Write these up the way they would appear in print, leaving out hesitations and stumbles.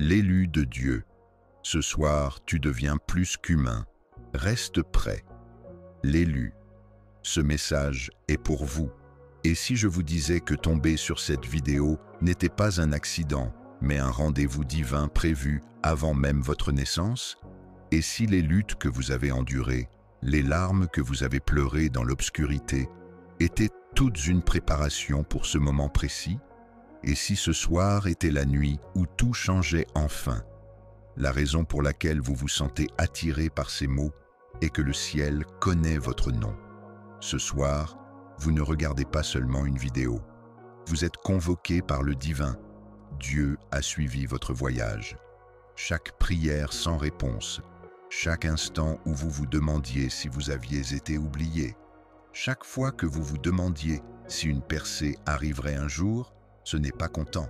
l'élu de Dieu. Ce soir, tu deviens plus qu'humain. Reste prêt. L'élu. Ce message est pour vous. Et si je vous disais que tomber sur cette vidéo n'était pas un accident, mais un rendez-vous divin prévu avant même votre naissance? Et si les luttes que vous avez endurées, les larmes que vous avez pleurées dans l'obscurité, étaient toutes une préparation pour ce moment précis? Et si ce soir était la nuit où tout changeait enfin? La raison pour laquelle vous vous sentez attiré par ces mots est que le ciel connaît votre nom. Ce soir, vous ne regardez pas seulement une vidéo. Vous êtes convoqué par le divin. Dieu a suivi votre voyage. Chaque prière sans réponse, chaque instant où vous vous demandiez si vous aviez été oublié, chaque fois que vous vous demandiez si une percée arriverait un jour, ce n'est pas content.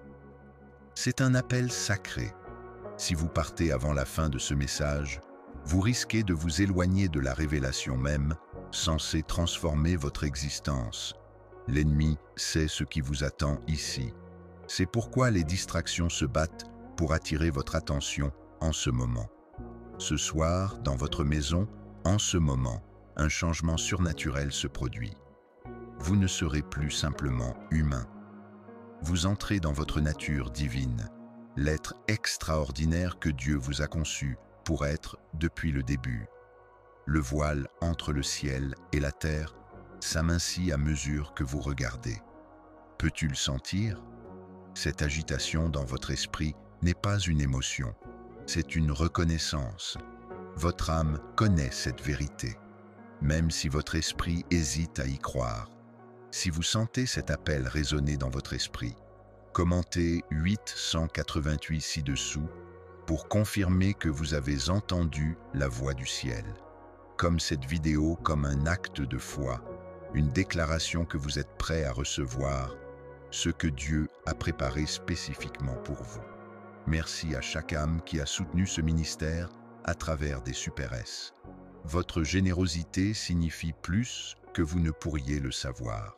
C'est un appel sacré. Si vous partez avant la fin de ce message, vous risquez de vous éloigner de la révélation même, censée transformer votre existence. L'ennemi sait ce qui vous attend ici. C'est pourquoi les distractions se battent pour attirer votre attention en ce moment. Ce soir, dans votre maison, en ce moment, un changement surnaturel se produit. Vous ne serez plus simplement humain. Vous entrez dans votre nature divine, l'être extraordinaire que Dieu vous a conçu pour être depuis le début. Le voile entre le ciel et la terre s'amincit à mesure que vous regardez. Peux-tu le sentir? Cette agitation dans votre esprit n'est pas une émotion, c'est une reconnaissance. Votre âme connaît cette vérité, même si votre esprit hésite à y croire. Si vous sentez cet appel résonner dans votre esprit, commentez 888 ci-dessous pour confirmer que vous avez entendu la voix du ciel. Comme cette vidéo, comme un acte de foi, une déclaration que vous êtes prêt à recevoir, ce que Dieu a préparé spécifiquement pour vous. Merci à chaque âme qui a soutenu ce ministère à travers des Super S. Votre générosité signifie plus que vous ne pourriez le savoir.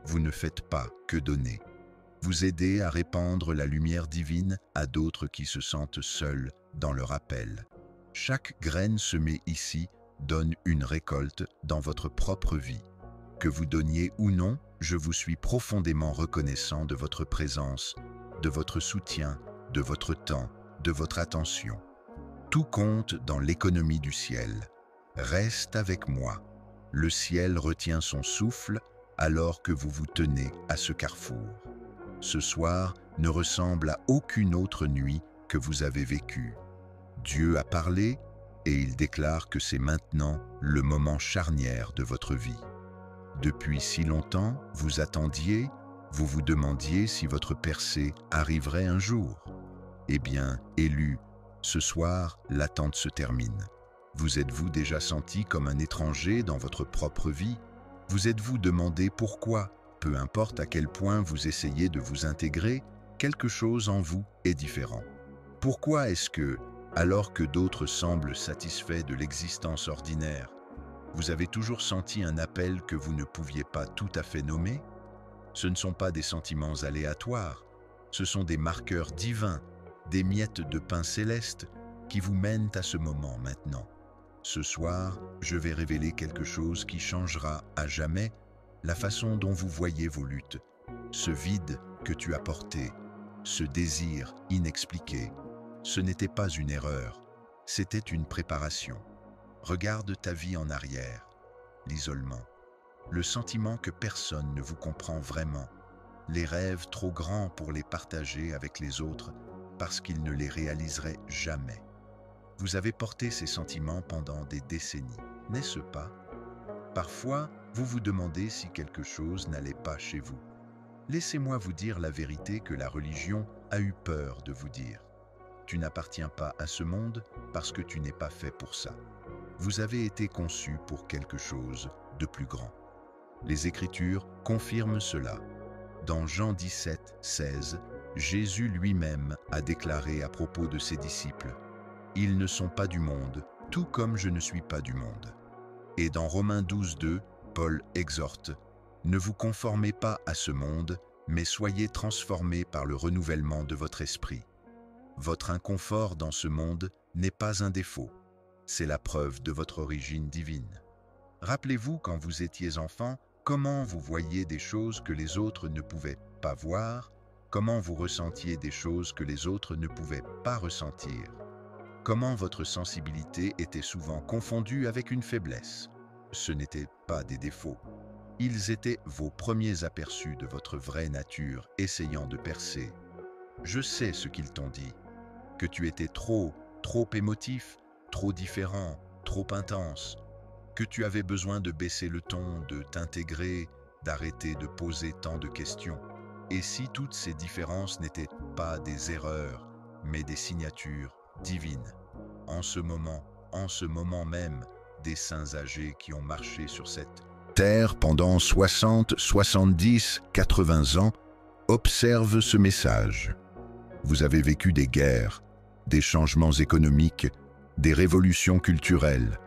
Vous ne faites pas que donner. Vous aidez à répandre la lumière divine à d'autres qui se sentent seuls dans leur appel. Chaque graine semée ici donne une récolte dans votre propre vie. Que vous donniez ou non, je vous suis profondément reconnaissant de votre présence, de votre soutien, de votre temps, de votre attention. Tout compte dans l'économie du ciel. Reste avec moi. Le ciel retient son souffle alors que vous vous tenez à ce carrefour. Ce soir ne ressemble à aucune autre nuit que vous avez vécue. Dieu a parlé et il déclare que c'est maintenant le moment charnière de votre vie. Depuis si longtemps, vous attendiez, vous vous demandiez si votre percée arriverait un jour. Eh bien, élu, ce soir, l'attente se termine. Vous êtes-vous déjà senti comme un étranger dans votre propre vie? Vous êtes-vous demandé pourquoi, peu importe à quel point vous essayez de vous intégrer, quelque chose en vous est différent? Pourquoi est-ce que, alors que d'autres semblent satisfaits de l'existence ordinaire, vous avez toujours senti un appel que vous ne pouviez pas tout à fait nommer? Ce ne sont pas des sentiments aléatoires, ce sont des marqueurs divins, des miettes de pain céleste qui vous mènent à ce moment maintenant. Ce soir, je vais révéler quelque chose qui changera à jamais la façon dont vous voyez vos luttes, ce vide que tu as porté, ce désir inexpliqué. Ce n'était pas une erreur, c'était une préparation. Regarde ta vie en arrière, l'isolement, le sentiment que personne ne vous comprend vraiment, les rêves trop grands pour les partager avec les autres parce qu'ils ne les réaliseraient jamais. Vous avez porté ces sentiments pendant des décennies, n'est-ce pas? Parfois, vous vous demandez si quelque chose n'allait pas chez vous. Laissez-moi vous dire la vérité que la religion a eu peur de vous dire. Tu n'appartiens pas à ce monde parce que tu n'es pas fait pour ça. Vous avez été conçu pour quelque chose de plus grand. Les Écritures confirment cela. Dans Jean 17, 16, Jésus lui-même a déclaré à propos de ses disciples « Ils ne sont pas du monde, tout comme je ne suis pas du monde. » Et dans Romains 12, 2, Paul exhorte « Ne vous conformez pas à ce monde, mais soyez transformés par le renouvellement de votre esprit. » Votre inconfort dans ce monde n'est pas un défaut, c'est la preuve de votre origine divine. Rappelez-vous quand vous étiez enfant, comment vous voyiez des choses que les autres ne pouvaient pas voir, comment vous ressentiez des choses que les autres ne pouvaient pas ressentir, comment votre sensibilité était souvent confondue avec une faiblesse. Ce n'étaient pas des défauts. Ils étaient vos premiers aperçus de votre vraie nature essayant de percer. Je sais ce qu'ils t'ont dit, que tu étais trop émotif, trop différent, trop intense, que tu avais besoin de baisser le ton, de t'intégrer, d'arrêter de poser tant de questions. Et si toutes ces différences n'étaient pas des erreurs, mais des signatures divines? En ce moment même, des saints âgés qui ont marché sur cette terre pendant 60, 70, 80 ans observent ce message. Vous avez vécu des guerres, des changements économiques, des révolutions culturelles.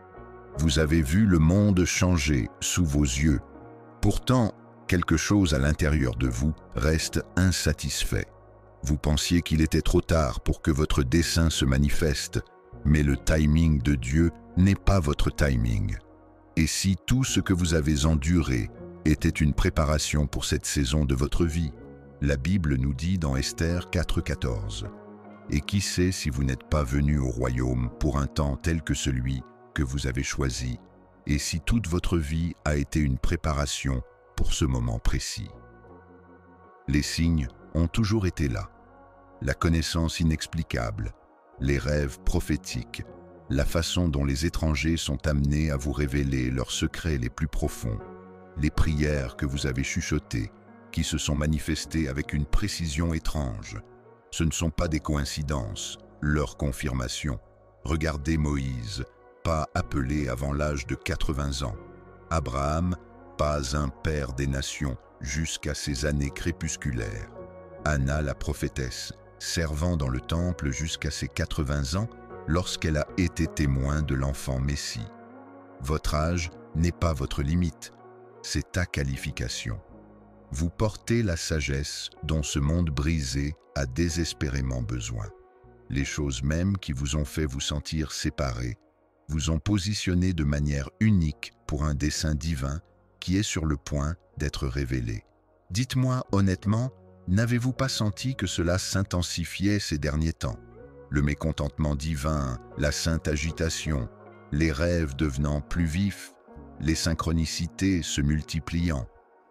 Vous avez vu le monde changer sous vos yeux. Pourtant, quelque chose à l'intérieur de vous reste insatisfait. Vous pensiez qu'il était trop tard pour que votre dessein se manifeste, mais le timing de Dieu n'est pas votre timing. Et si tout ce que vous avez enduré était une préparation pour cette saison de votre vie? La Bible nous dit dans Esther 4,14 « Et qui sait si vous n'êtes pas venu au royaume pour un temps tel que celui que vous avez choisi, et si toute votre vie a été une préparation pour ce moment précis. » Les signes ont toujours été là. La connaissance inexplicable, les rêves prophétiques, la façon dont les étrangers sont amenés à vous révéler leurs secrets les plus profonds, les prières que vous avez chuchotées, qui se sont manifestées avec une précision étrange. Ce ne sont pas des coïncidences, leur confirmation. Regardez Moïse, pas appelé avant l'âge de 80 ans. Abraham, pas un père des nations jusqu'à ses années crépusculaires. Anna la prophétesse, servant dans le temple jusqu'à ses 80 ans lorsqu'elle a été témoin de l'enfant Messie. Votre âge n'est pas votre limite, c'est ta qualification. Vous portez la sagesse dont ce monde brisé a désespérément besoin. Les choses mêmes qui vous ont fait vous sentir séparés vous ont positionné de manière unique pour un dessein divin qui est sur le point d'être révélé. Dites-moi honnêtement, n'avez-vous pas senti que cela s'intensifiait ces derniers temps? Le mécontentement divin, la sainte agitation, les rêves devenant plus vifs, les synchronicités se multipliant.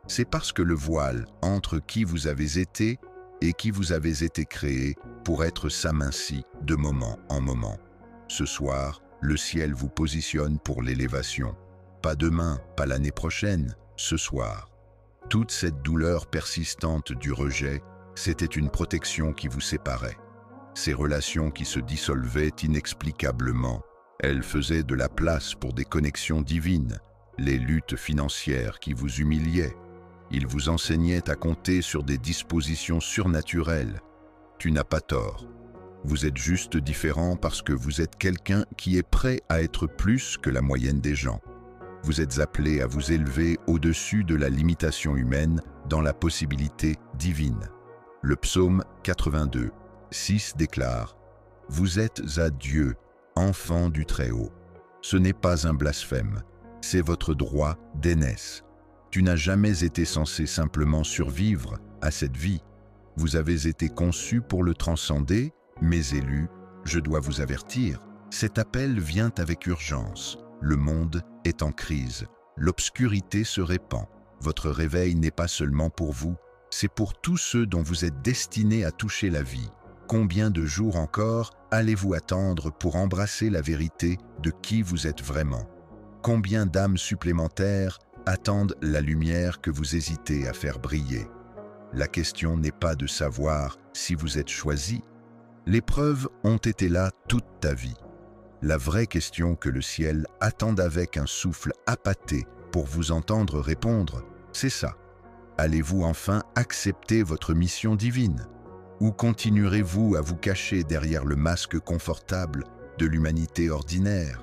C'est parce que le voile entre qui vous avez été et qui vous avez été créé pour être s'amincit de moment en moment. Ce soir, le ciel vous positionne pour l'élévation. Pas demain, pas l'année prochaine, ce soir. Toute cette douleur persistante du rejet, c'était une protection qui vous séparait. Ces relations qui se dissolvaient inexplicablement, elles faisaient de la place pour des connexions divines, les luttes financières qui vous humiliaient. Ils vous enseignaient à compter sur des dispositions surnaturelles. Tu n'as pas tort. Vous êtes juste différent parce que vous êtes quelqu'un qui est prêt à être plus que la moyenne des gens. Vous êtes appelé à vous élever au-dessus de la limitation humaine dans la possibilité divine. Le psaume 82, 6 déclare « Vous êtes à Dieu, enfant du Très-Haut. Ce n'est pas un blasphème, c'est votre droit d'aînesse. Tu n'as jamais été censé simplement survivre à cette vie. Vous avez été conçu pour le transcender, mes élus, je dois vous avertir, cet appel vient avec urgence. Le monde est en crise, l'obscurité se répand. Votre réveil n'est pas seulement pour vous, c'est pour tous ceux dont vous êtes destinés à toucher la vie. Combien de jours encore allez-vous attendre pour embrasser la vérité de qui vous êtes vraiment? Combien d'âmes supplémentaires attendent la lumière que vous hésitez à faire briller? La question n'est pas de savoir si vous êtes choisi. Les preuves ont été là toute ta vie. La vraie question que le ciel attend avec un souffle appâté pour vous entendre répondre, c'est ça. Allez-vous enfin accepter votre mission divine? Ou continuerez-vous à vous cacher derrière le masque confortable de l'humanité ordinaire?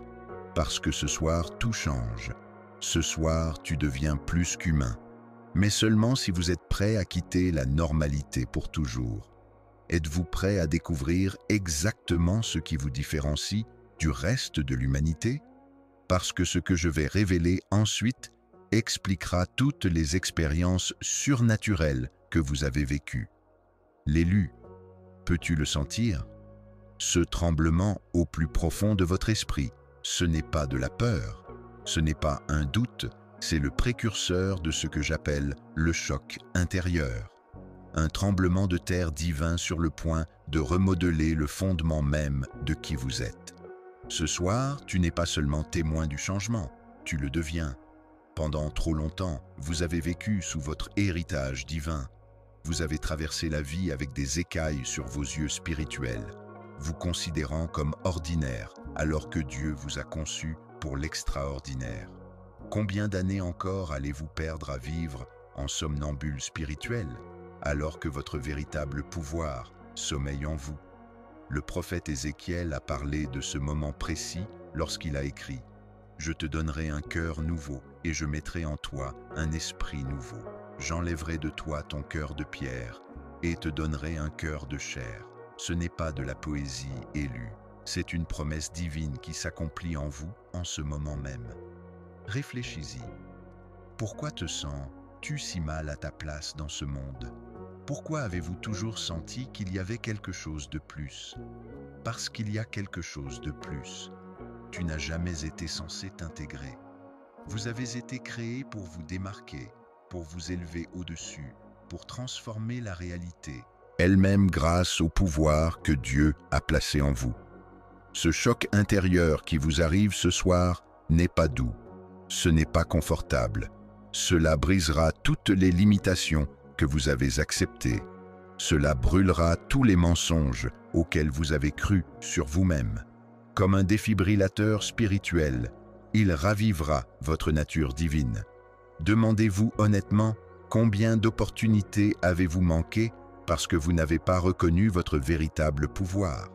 Parce que ce soir, tout change. Ce soir, tu deviens plus qu'humain. Mais seulement si vous êtes prêt à quitter la normalité pour toujours. Êtes-vous prêt à découvrir exactement ce qui vous différencie du reste de l'humanité? Parce que ce que je vais révéler ensuite expliquera toutes les expériences surnaturelles que vous avez vécues. L'élu, peux-tu le sentir? Ce tremblement au plus profond de votre esprit, ce n'est pas de la peur, ce n'est pas un doute, c'est le précurseur de ce que j'appelle le choc intérieur. Un tremblement de terre divin sur le point de remodeler le fondement même de qui vous êtes. Ce soir, tu n'es pas seulement témoin du changement, tu le deviens. Pendant trop longtemps, vous avez vécu sous votre héritage divin. Vous avez traversé la vie avec des écailles sur vos yeux spirituels, vous considérant comme ordinaire alors que Dieu vous a conçu pour l'extraordinaire. Combien d'années encore allez-vous perdre à vivre en somnambule spirituel alors que votre véritable pouvoir sommeille en vous? Le prophète Ézéchiel a parlé de ce moment précis lorsqu'il a écrit « Je te donnerai un cœur nouveau et je mettrai en toi un esprit nouveau. J'enlèverai de toi ton cœur de pierre et te donnerai un cœur de chair. » Ce n'est pas de la poésie élue, c'est une promesse divine qui s'accomplit en vous en ce moment même. Réfléchis-y. Pourquoi te sens-tu si mal à ta place dans ce monde? Pourquoi avez-vous toujours senti qu'il y avait quelque chose de plus? Parce qu'il y a quelque chose de plus. Tu n'as jamais été censé t'intégrer. Vous avez été créé pour vous démarquer, pour vous élever au-dessus, pour transformer la réalité, elle-même grâce au pouvoir que Dieu a placé en vous. Ce choc intérieur qui vous arrive ce soir n'est pas doux, ce n'est pas confortable. Cela brisera toutes les limitations que vous avez acceptées. Cela brûlera tous les mensonges auxquels vous avez cru sur vous-même. Comme un défibrillateur spirituel, il ravivera votre nature divine. Demandez-vous honnêtement combien d'opportunités avez-vous manqué parce que vous n'avez pas reconnu votre véritable pouvoir?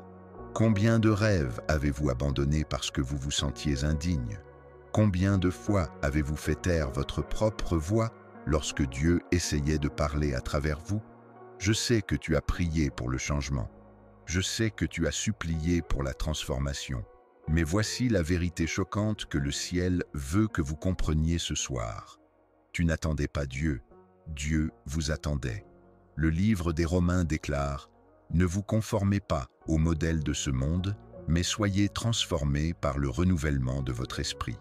Combien de rêves avez-vous abandonnés parce que vous vous sentiez indigne? Combien de fois avez-vous fait taire votre propre voix lorsque Dieu essayait de parler à travers vous? Je sais que tu as prié pour le changement. Je sais que tu as supplié pour la transformation. Mais voici la vérité choquante que le ciel veut que vous compreniez ce soir. Tu n'attendais pas Dieu. Dieu vous attendait. Le livre des Romains déclare « Ne vous conformez pas au modèle de ce monde, mais soyez transformés par le renouvellement de votre esprit. »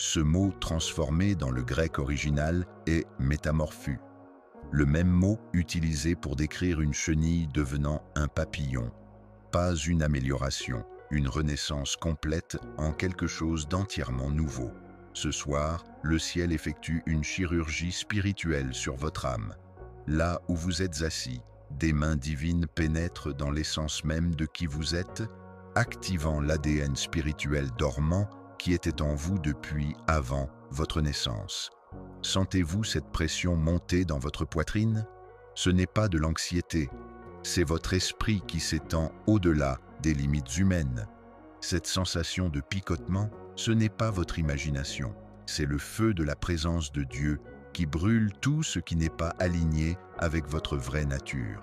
Ce mot « transformé » dans le grec original est « métamorphu », le même mot utilisé pour décrire une chenille devenant un papillon. Pas une amélioration, une renaissance complète en quelque chose d'entièrement nouveau. Ce soir, le ciel effectue une chirurgie spirituelle sur votre âme. Là où vous êtes assis, des mains divines pénètrent dans l'essence même de qui vous êtes, activant l'ADN spirituel dormant qui était en vous depuis avant votre naissance. Sentez-vous cette pression monter dans votre poitrine? Ce n'est pas de l'anxiété, c'est votre esprit qui s'étend au-delà des limites humaines. Cette sensation de picotement, ce n'est pas votre imagination, c'est le feu de la présence de Dieu qui brûle tout ce qui n'est pas aligné avec votre vraie nature.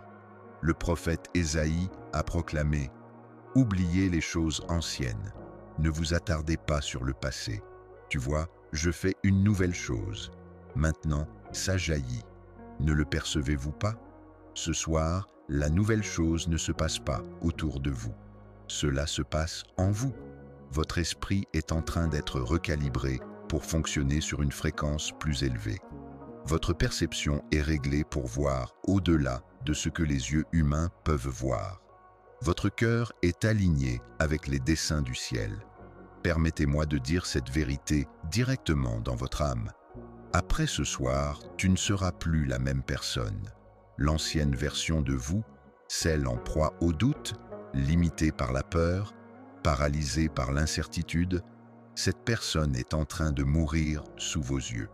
Le prophète Ésaïe a proclamé « Oubliez les choses anciennes, ne vous attardez pas sur le passé. Tu vois, je fais une nouvelle chose. Maintenant, ça jaillit. Ne le percevez-vous pas? Ce soir, la nouvelle chose ne se passe pas autour de vous. Cela se passe en vous. Votre esprit est en train d'être recalibré pour fonctionner sur une fréquence plus élevée. Votre perception est réglée pour voir au-delà de ce que les yeux humains peuvent voir. Votre cœur est aligné avec les desseins du ciel. Permettez-moi de dire cette vérité directement dans votre âme. Après ce soir, tu ne seras plus la même personne. L'ancienne version de vous, celle en proie au doute, limitée par la peur, paralysée par l'incertitude, cette personne est en train de mourir sous vos yeux.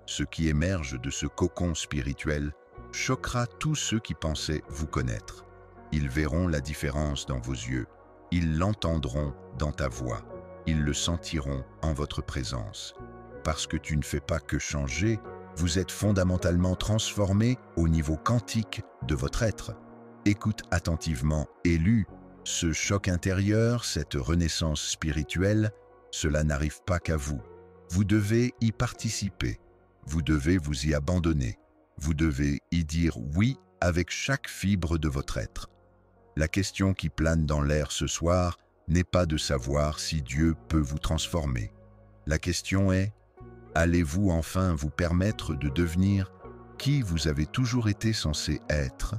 Ce qui émerge de ce cocon spirituel choquera tous ceux qui pensaient vous connaître. Ils verront la différence dans vos yeux, ils l'entendront dans ta voix, ils le sentiront en votre présence. Parce que tu ne fais pas que changer, vous êtes fondamentalement transformé au niveau quantique de votre être. Écoute attentivement, élu, ce choc intérieur, cette renaissance spirituelle, cela n'arrive pas qu'à vous. Vous devez y participer, vous devez vous y abandonner, vous devez y dire oui avec chaque fibre de votre être. La question qui plane dans l'air ce soir n'est pas de savoir si Dieu peut vous transformer. La question est, allez-vous enfin vous permettre de devenir qui vous avez toujours été censé être?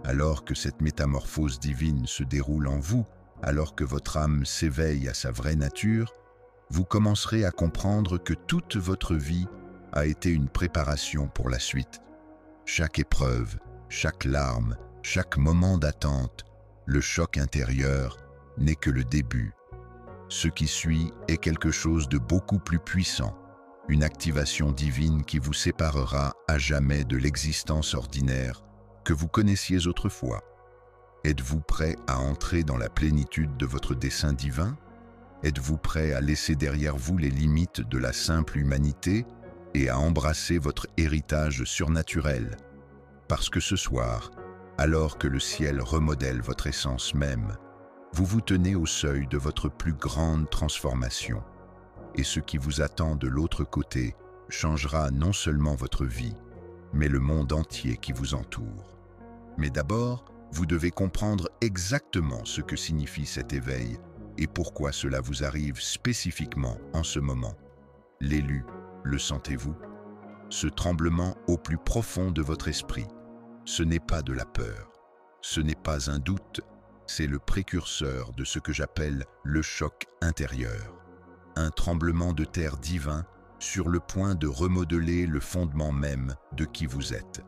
Alors que cette métamorphose divine se déroule en vous, alors que votre âme s'éveille à sa vraie nature, vous commencerez à comprendre que toute votre vie a été une préparation pour la suite. Chaque épreuve, chaque larme, chaque moment d'attente, le choc intérieur n'est que le début. Ce qui suit est quelque chose de beaucoup plus puissant, une activation divine qui vous séparera à jamais de l'existence ordinaire que vous connaissiez autrefois. Êtes-vous prêt à entrer dans la plénitude de votre dessein divin? Êtes-vous prêt à laisser derrière vous les limites de la simple humanité et à embrasser votre héritage surnaturel? Parce que ce soir, alors que le ciel remodèle votre essence même, vous vous tenez au seuil de votre plus grande transformation. Et ce qui vous attend de l'autre côté changera non seulement votre vie, mais le monde entier qui vous entoure. Mais d'abord, vous devez comprendre exactement ce que signifie cet éveil et pourquoi cela vous arrive spécifiquement en ce moment. L'élu, le sentez-vous? Ce tremblement au plus profond de votre esprit, ce n'est pas de la peur, ce n'est pas un doute, c'est le précurseur de ce que j'appelle le choc intérieur. Un tremblement de terre divin sur le point de remodeler le fondement même de qui vous êtes.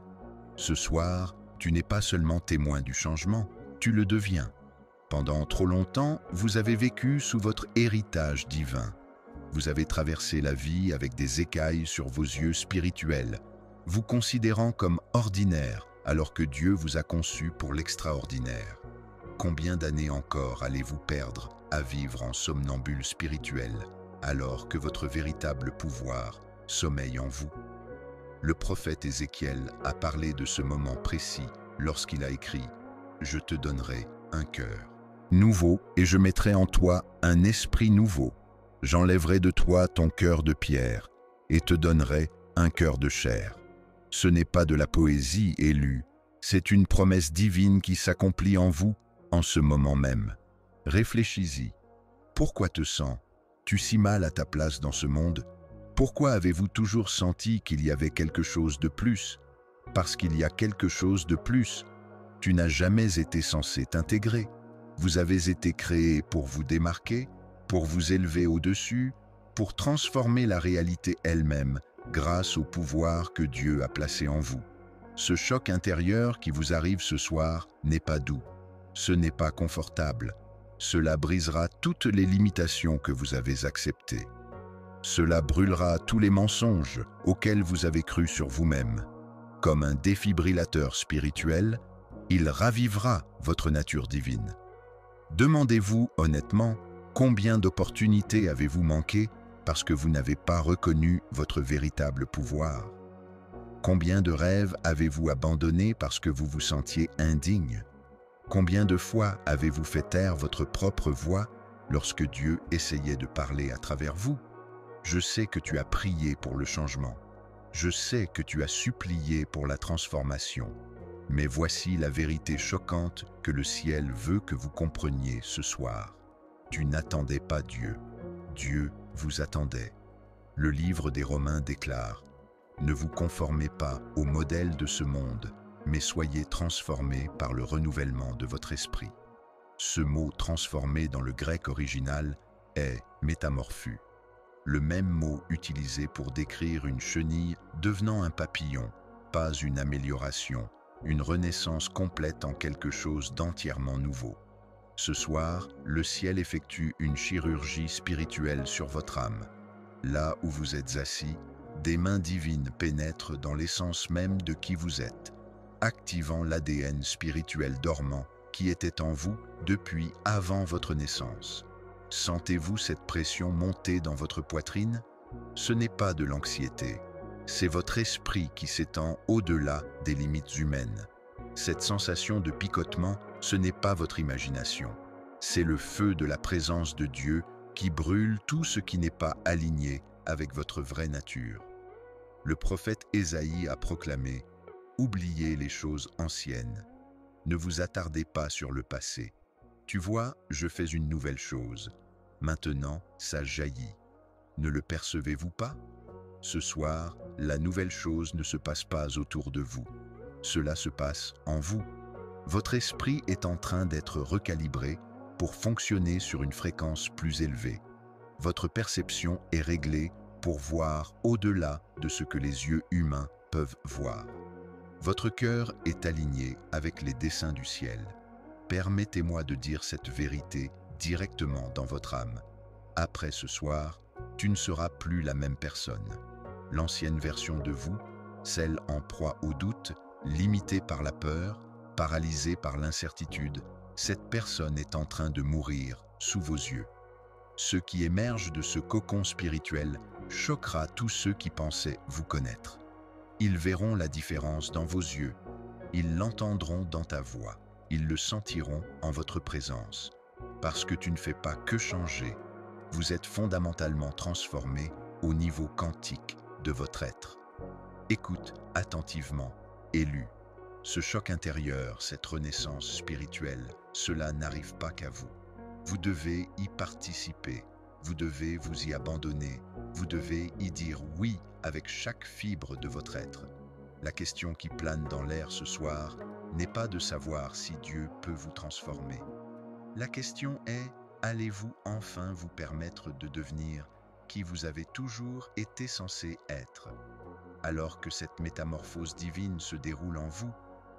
Ce soir, tu n'es pas seulement témoin du changement, tu le deviens. Pendant trop longtemps, vous avez vécu sous votre héritage divin. Vous avez traversé la vie avec des écailles sur vos yeux spirituels, vous considérant comme ordinaire alors que Dieu vous a conçu pour l'extraordinaire. Combien d'années encore allez-vous perdre à vivre en somnambule spirituel alors que votre véritable pouvoir sommeille en vous? Le prophète Ézéchiel a parlé de ce moment précis lorsqu'il a écrit « Je te donnerai un cœur nouveau et je mettrai en toi un esprit nouveau. J'enlèverai de toi ton cœur de pierre et te donnerai un cœur de chair. » Ce n'est pas de la poésie élue, c'est une promesse divine qui s'accomplit en vous en ce moment même. Réfléchis-y. Pourquoi te sens-tu si mal à ta place dans ce monde? Pourquoi avez-vous toujours senti qu'il y avait quelque chose de plus? Parce qu'il y a quelque chose de plus. Tu n'as jamais été censé t'intégrer. Vous avez été créé pour vous démarquer, pour vous élever au-dessus, pour transformer la réalité elle-même grâce au pouvoir que Dieu a placé en vous. Ce choc intérieur qui vous arrive ce soir n'est pas doux. Ce n'est pas confortable. Cela brisera toutes les limitations que vous avez acceptées. Cela brûlera tous les mensonges auxquels vous avez cru sur vous-même. Comme un défibrillateur spirituel, il ravivera votre nature divine. Demandez-vous honnêtement, combien d'opportunités avez-vous manqué parce que vous n'avez pas reconnu votre véritable pouvoir? Combien de rêves avez-vous abandonnés parce que vous vous sentiez indigne? Combien de fois avez-vous fait taire votre propre voix lorsque Dieu essayait de parler à travers vous? Je sais que tu as prié pour le changement. Je sais que tu as supplié pour la transformation. Mais voici la vérité choquante que le ciel veut que vous compreniez ce soir. Tu n'attendais pas Dieu. Dieu vous attendait. Le livre des Romains déclare « Ne vous conformez pas au modèle de ce monde, mais soyez transformés par le renouvellement de votre esprit. » Ce mot « transformé » dans le grec original est « métamorphu », le même mot utilisé pour décrire une chenille devenant un papillon, pas une amélioration, une renaissance complète en quelque chose d'entièrement nouveau. Ce soir, le ciel effectue une chirurgie spirituelle sur votre âme. Là où vous êtes assis, des mains divines pénètrent dans l'essence même de qui vous êtes, activant l'ADN spirituel dormant qui était en vous depuis avant votre naissance. Sentez-vous cette pression monter dans votre poitrine? Ce n'est pas de l'anxiété, c'est votre esprit qui s'étend au-delà des limites humaines. Cette sensation de picotement, ce n'est pas votre imagination. C'est le feu de la présence de Dieu qui brûle tout ce qui n'est pas aligné avec votre vraie nature. Le prophète Ésaïe a proclamé « Oubliez les choses anciennes. Ne vous attardez pas sur le passé. Tu vois, je fais une nouvelle chose. Maintenant, ça jaillit. Ne le percevez-vous pas ? Ce soir, la nouvelle chose ne se passe pas autour de vous. Cela se passe en vous. Votre esprit est en train d'être recalibré pour fonctionner sur une fréquence plus élevée. Votre perception est réglée pour voir au-delà de ce que les yeux humains peuvent voir. Votre cœur est aligné avec les desseins du ciel. Permettez-moi de dire cette vérité directement dans votre âme. Après ce soir, tu ne seras plus la même personne. L'ancienne version de vous, celle en proie au doute, limitée par la peur, paralysée par l'incertitude, cette personne est en train de mourir sous vos yeux. Ce qui émerge de ce cocon spirituel choquera tous ceux qui pensaient vous connaître. Ils verront la différence dans vos yeux, ils l'entendront dans ta voix, ils le sentiront en votre présence. Parce que tu ne fais pas que changer, vous êtes fondamentalement transformé au niveau quantique de votre être. Écoute attentivement, élu. Ce choc intérieur, cette renaissance spirituelle, cela n'arrive pas qu'à vous. Vous devez y participer, vous devez vous y abandonner, vous devez y dire oui avec chaque fibre de votre être. La question qui plane dans l'air ce soir n'est pas de savoir si Dieu peut vous transformer. La question est, allez-vous enfin vous permettre de devenir qui vous avez toujours été censé être? Alors que cette métamorphose divine se déroule en vous,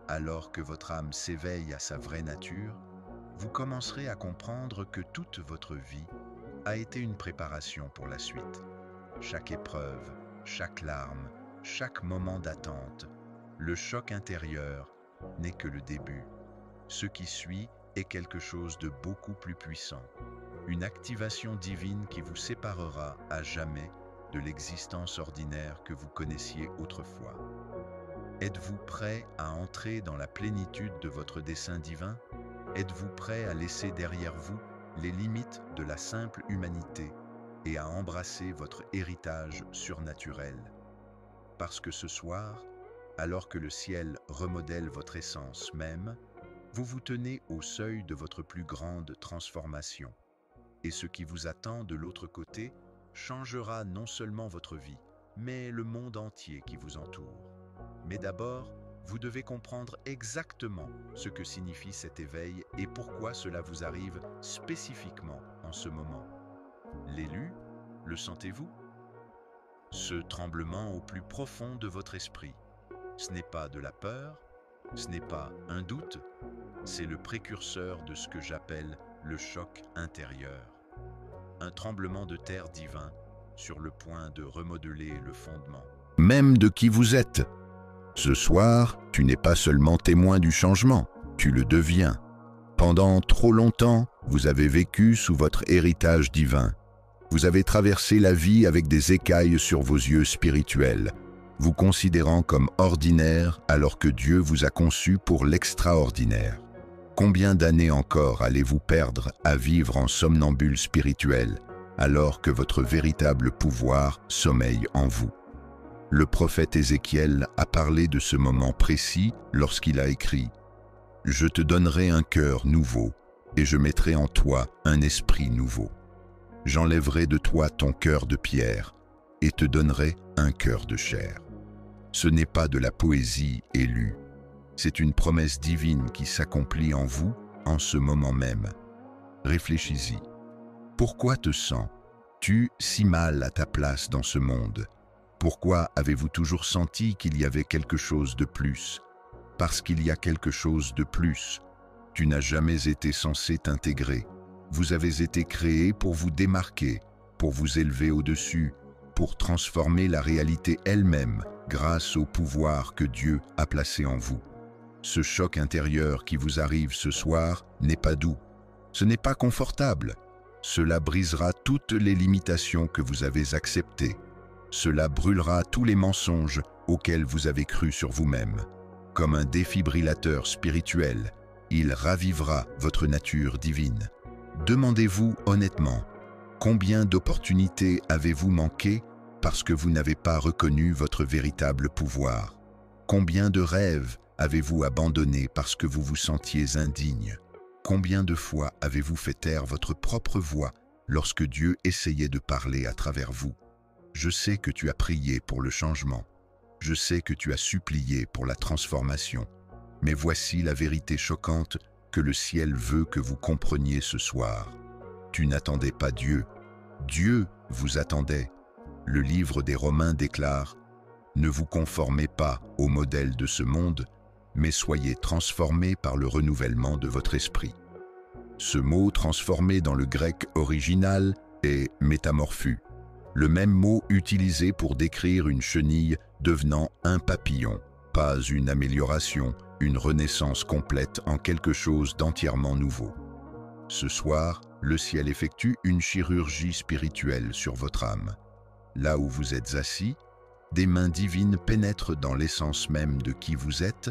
alors que votre âme s'éveille à sa vraie nature, vous commencerez à comprendre que toute votre vie a été une préparation pour la suite. Chaque épreuve, chaque larme, chaque moment d'attente, le choc intérieur n'est que le début. Ce qui suit est quelque chose de beaucoup plus puissant, une activation divine qui vous séparera à jamais de l'existence ordinaire que vous connaissiez autrefois. Êtes-vous prêt à entrer dans la plénitude de votre dessein divin? Êtes-vous prêt à laisser derrière vous les limites de la simple humanité et à embrasser votre héritage surnaturel? Parce que ce soir, alors que le ciel remodèle votre essence même, vous vous tenez au seuil de votre plus grande transformation. Et ce qui vous attend de l'autre côté changera non seulement votre vie, mais le monde entier qui vous entoure. Mais d'abord, vous devez comprendre exactement ce que signifie cet éveil et pourquoi cela vous arrive spécifiquement en ce moment. L'élu, le sentez-vous? Ce tremblement au plus profond de votre esprit, ce n'est pas de la peur, ce n'est pas un doute, c'est le précurseur de ce que j'appelle le choc intérieur. Un tremblement de terre divin sur le point de remodeler le fondement. Même de qui vous êtes. Ce soir, tu n'es pas seulement témoin du changement, tu le deviens. Pendant trop longtemps, vous avez vécu sous votre héritage divin. Vous avez traversé la vie avec des écailles sur vos yeux spirituels, vous considérant comme ordinaire alors que Dieu vous a conçu pour l'extraordinaire. Combien d'années encore allez-vous perdre à vivre en somnambule spirituel alors que votre véritable pouvoir sommeille en vous? Le prophète Ézéchiel a parlé de ce moment précis lorsqu'il a écrit « Je te donnerai un cœur nouveau et je mettrai en toi un esprit nouveau. J'enlèverai de toi ton cœur de pierre et te donnerai un cœur de chair. » Ce n'est pas de la poésie élue, c'est une promesse divine qui s'accomplit en vous en ce moment même. Réfléchis-y. Pourquoi te sens-tu si mal à ta place dans ce monde? Pourquoi avez-vous toujours senti qu'il y avait quelque chose de plus? Parce qu'il y a quelque chose de plus. Tu n'as jamais été censé t'intégrer. Vous avez été créé pour vous démarquer, pour vous élever au-dessus, pour transformer la réalité elle-même grâce au pouvoir que Dieu a placé en vous. Ce choc intérieur qui vous arrive ce soir n'est pas doux. Ce n'est pas confortable. Cela brisera toutes les limitations que vous avez acceptées. Cela brûlera tous les mensonges auxquels vous avez cru sur vous-même. Comme un défibrillateur spirituel, il ravivera votre nature divine. Demandez-vous honnêtement, combien d'opportunités avez-vous manqué parce que vous n'avez pas reconnu votre véritable pouvoir? Combien de rêves avez-vous abandonnés parce que vous vous sentiez indigne? Combien de fois avez-vous fait taire votre propre voix lorsque Dieu essayait de parler à travers vous? Je sais que tu as prié pour le changement. Je sais que tu as supplié pour la transformation. Mais voici la vérité choquante que le ciel veut que vous compreniez ce soir. Tu n'attendais pas Dieu. Dieu vous attendait. Le livre des Romains déclare « Ne vous conformez pas au modèle de ce monde, mais soyez transformés par le renouvellement de votre esprit. » Ce mot transformé dans le grec original est « métamorphu », le même mot utilisé pour décrire une chenille devenant un papillon, pas une amélioration, une renaissance complète en quelque chose d'entièrement nouveau. Ce soir, le ciel effectue une chirurgie spirituelle sur votre âme. Là où vous êtes assis, des mains divines pénètrent dans l'essence même de qui vous êtes,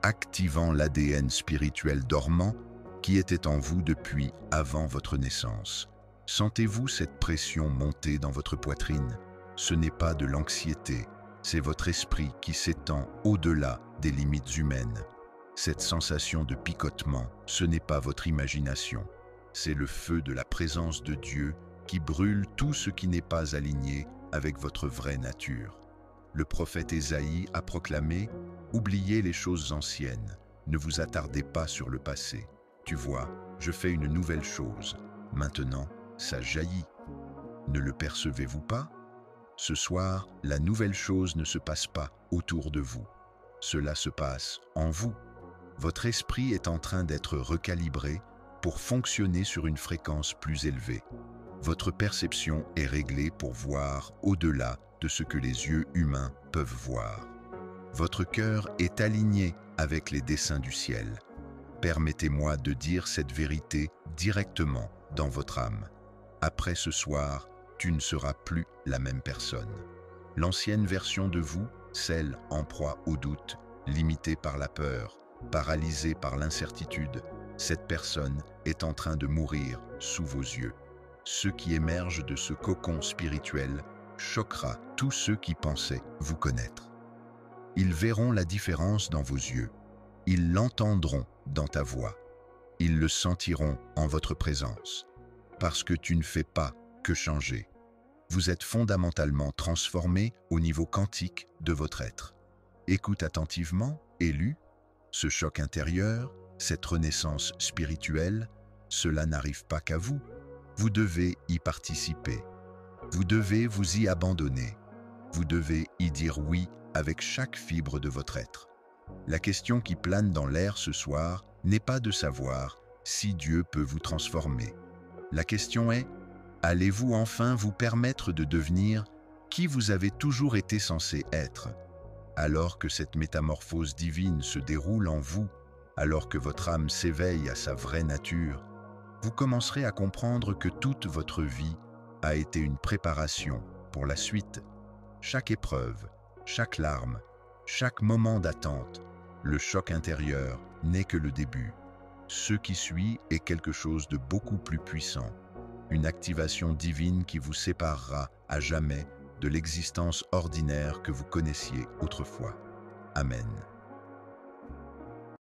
activant l'ADN spirituel dormant qui était en vous depuis avant votre naissance. Sentez-vous cette pression monter dans votre poitrine? Ce n'est pas de l'anxiété, c'est votre esprit qui s'étend au-delà des limites humaines. Cette sensation de picotement, ce n'est pas votre imagination, c'est le feu de la présence de Dieu qui brûle tout ce qui n'est pas aligné avec votre vraie nature. Le prophète Ésaïe a proclamé « Oubliez les choses anciennes, ne vous attardez pas sur le passé. Tu vois, je fais une nouvelle chose. Maintenant, ça jaillit. Ne le percevez-vous pas? Ce soir, la nouvelle chose ne se passe pas autour de vous. Cela se passe en vous. Votre esprit est en train d'être recalibré pour fonctionner sur une fréquence plus élevée. Votre perception est réglée pour voir au-delà de ce que les yeux humains peuvent voir. Votre cœur est aligné avec les desseins du ciel. Permettez-moi de dire cette vérité directement dans votre âme. Après ce soir, tu ne seras plus la même personne. L'ancienne version de vous, celle en proie au doute, limitée par la peur, paralysée par l'incertitude, cette personne est en train de mourir sous vos yeux. Ce qui émerge de ce cocon spirituel choquera tous ceux qui pensaient vous connaître. Ils verront la différence dans vos yeux. Ils l'entendront dans ta voix. Ils le sentiront en votre présence. Parce que tu ne fais pas que changer. Vous êtes fondamentalement transformé au niveau quantique de votre être. Écoute attentivement, élu, ce choc intérieur, cette renaissance spirituelle, cela n'arrive pas qu'à vous. Vous devez y participer. Vous devez vous y abandonner. Vous devez y dire oui avec chaque fibre de votre être. La question qui plane dans l'air ce soir n'est pas de savoir si Dieu peut vous transformer. La question est, allez-vous enfin vous permettre de devenir qui vous avez toujours été censé être? Alors que cette métamorphose divine se déroule en vous, alors que votre âme s'éveille à sa vraie nature, vous commencerez à comprendre que toute votre vie a été une préparation pour la suite. Chaque épreuve, chaque larme, chaque moment d'attente, le choc intérieur n'est que le début. Ce qui suit est quelque chose de beaucoup plus puissant, une activation divine qui vous séparera à jamais de l'existence ordinaire que vous connaissiez autrefois. Amen.